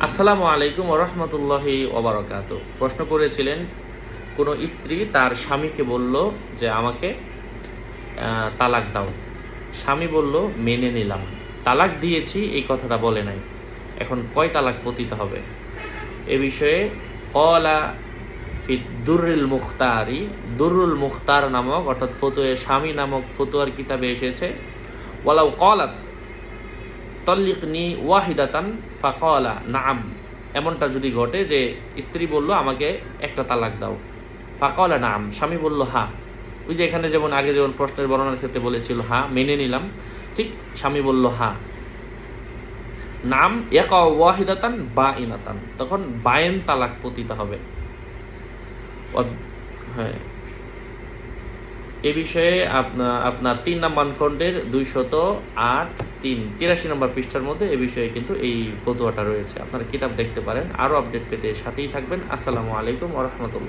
আসসালামু আলাইকুম ওয়া রাহমাতুল্লাহি ওয়া বারাকাতুহু। প্রশ্ন করেছিলেন, কোনো স্ত্রী তার স্বামীকে বলল যে আমাকে তালাক দাও। স্বামী বলল মেনে নিলাম, তালাক দিয়েছি এই কথাটা বলে নাই। এখন কয় তালাক পতিত হবে এ বিষয়ে ক্বালা ফি দুররুল মুখতারি, দুররুল মুখতার নামক অর্থাৎ ফতোয়ে স্বামী নামক ফতোয়ার কিতাবে এসেছে, ওয়ালাউ ক্বালাত তল্লিকনি ওয়াহিদাতান ফাকালা নাআম, এমনটা যদি ঘটে যে স্ত্রী বলল আমাকে একটা তালাক দাও, ফাকালা নাআম, স্বামী বলল হ্যাঁ। ওই যে এখানে যেমন আগে যেমন প্রশ্নের বর্ণনার ক্ষেত্রে বলেছিল হ্যাঁ মেনে নিলাম, ঠিক স্বামী বলল হ্যাঁ, নাম ইয়াকা ওয়াহিদাতান বাইনাতান, তখন বায়েন তালাক পতিত হবে। হ্যাঁ, এ বিষয়ে আপনার 3 নম্বর খণ্ডের 208-3 নম্বর পৃষ্ঠার মধ্যে এ বিষয়ে কিন্তু এই ফতোয়াটা রয়েছে। আপনারা কিতাব দেখতে পারেন। আরও আপডেট পেতে সাথেই থাকবেন। আসসালামু আলাইকুম ওয়া রাহমাতুল্লাহ।